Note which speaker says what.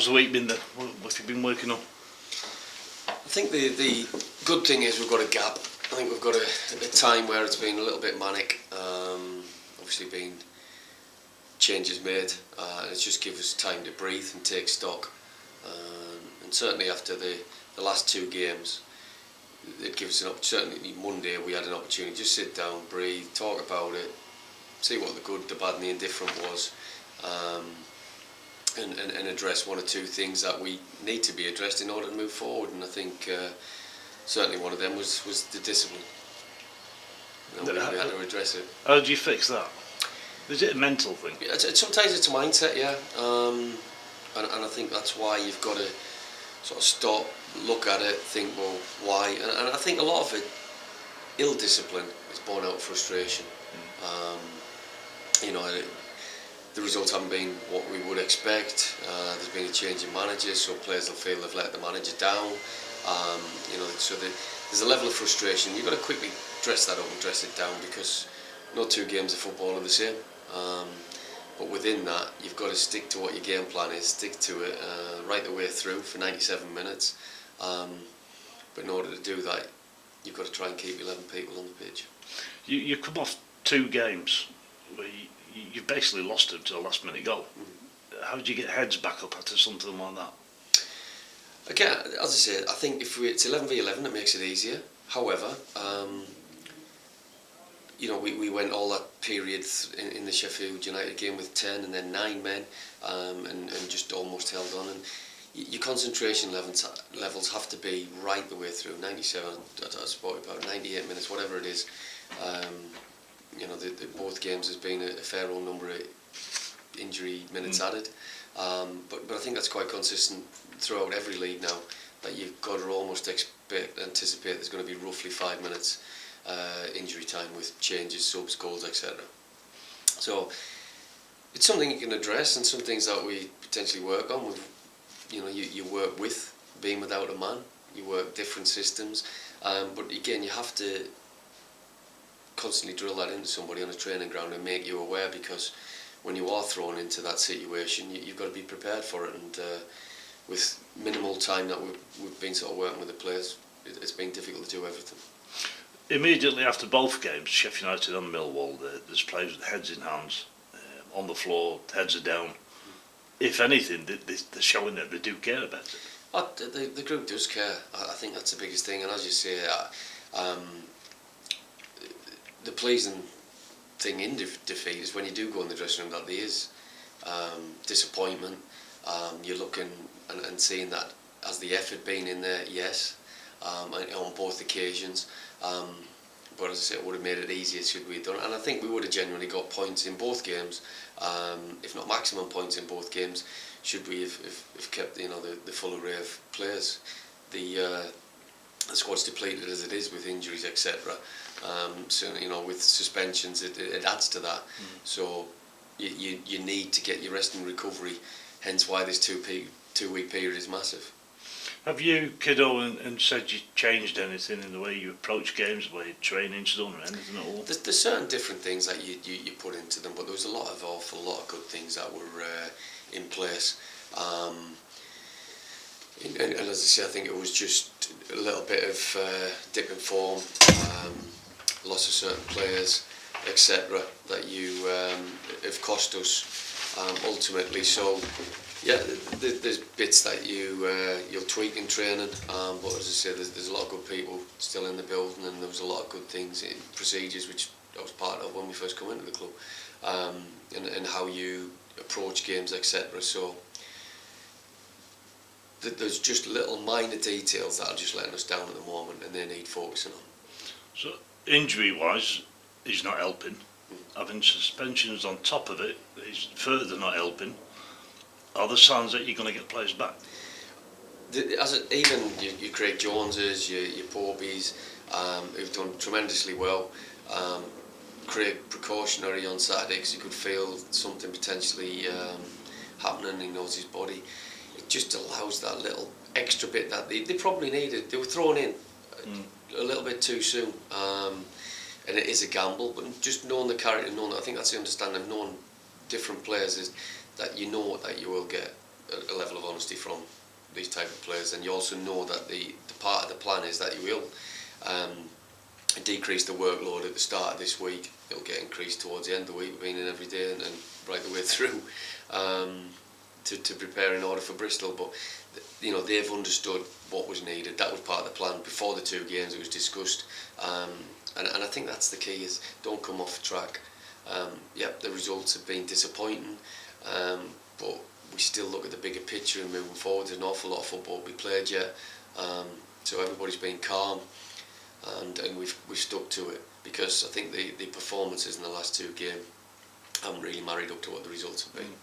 Speaker 1: the week been? What have you been working on?
Speaker 2: I think the good thing is we've got a gap. I think we've got a time where it's been a little bit manic. Obviously been changes made, and it's just given us time to breathe and take stock. And certainly after the last two games, it gives us an opportunity. Certainly Monday we had an opportunity to just sit down, breathe, talk about it, see what the good, the bad and the indifferent was, and address one or two things that we need to be addressed in order to move forward. And I think certainly one of them was the discipline. We had to address it.
Speaker 1: How do you fix that? Is it a mental thing?
Speaker 2: Sometimes it's a mindset, yeah. And I think that's why you've got to sort of stop, look at it, think, well, why? And I think a lot of it, ill discipline, is born out of frustration. The results haven't been what we would expect. There's been a change in managers, so players will feel they've let the manager down. So there's a level of frustration. You've got to quickly dress that up and dress it down, because no two games of football are the same. But within that, you've got to stick to what your game plan is, stick to it right the way through for 97 minutes. But in order to do that, you've got to try and keep 11 people on the pitch.
Speaker 1: You come off two games where you've basically lost them to the last minute goal. How do you get heads back up after something like that?
Speaker 2: Again, as I said, I think if it's 11v11, it makes it easier. However, we went all that period in the Sheffield United game with 10 and then 9 men, and just almost held on. And your concentration levels have to be right the way through. 97, I spoke about 98 minutes, whatever it is. Both games has been a fair old number of injury minutes added. But I think that's quite consistent throughout every league now, that you've got to almost anticipate there's going to be roughly 5 minutes injury time with changes, subs, goals, etc. So it's something you can address, and some things that we potentially work on. You work with being without a man, you work different systems, but again you have to constantly drill that into somebody on a training ground and make you aware, because when you are thrown into that situation, you've got to be prepared for it. And with minimal time that we've been sort of working with the players, it's been difficult to do everything.
Speaker 1: Immediately after both games, Sheffield United and Millwall, there's players with heads in hands, on the floor, heads are down. If anything, they're showing that they do care about it.
Speaker 2: The group does care. I think that's the biggest thing. And as you say, the pleasing thing in defeat is when you do go in the dressing room that there is disappointment. You're looking and seeing that, has the effort been in there? Yes, on both occasions. But as I said, it would have made it easier should we have done it. And I think we would have genuinely got points in both games, if not maximum points in both games, should we have kept the full array of players. The squad's depleted as it is with injuries, etc. So with suspensions, it adds to that. So you need to get your rest and recovery. Hence why this 2 week period is massive.
Speaker 1: Have you, Kiddo, and said you changed anything in the way you approach games, the way you train into them, or anything at all?
Speaker 2: There's certain different things that you put into them, but there was an awful lot of good things that were in place. And as I say, I think it was just a little bit of dip in form, loss of certain players, etc. that you have cost us ultimately. So yeah, there's bits that you'll tweak in training, but as I say, there's a lot of good people still in the building, and there was a lot of good things in procedures which I was part of when we first come into the club, and how you approach games, etc. So there's just little minor details that are just letting us down at the moment, and they need focusing on.
Speaker 1: So injury-wise, he's not helping. Having suspensions on top of it, he's further not helping. Are there signs that you're going to get players back?
Speaker 2: Even your Craig Joneses, your Porbies, who've done tremendously well. Craig precautionary on Saturday because he could feel something potentially happening. He knows his body. It just allows that little extra bit that they probably needed. They were thrown in a little bit too soon, and it is a gamble. But just knowing the character, I think that's the understanding of knowing different players is that you know that you will get a level of honesty from these type of players, and you also know that the part of the plan is that you will decrease the workload at the start of this week. It'll get increased towards the end of the week, being in every day and right the way through to prepare in order for Bristol. But you know, they've understood what was needed. That was part of the plan before the 2 games. It was discussed, and I think that's the key: is don't come off track. Yep, the results have been disappointing, but we still look at the bigger picture and moving forward. There's an awful lot of football to be played yet, so everybody's been calm, and we've stuck to it, because I think the performances in the last 2 games haven't really married up to what the results have been.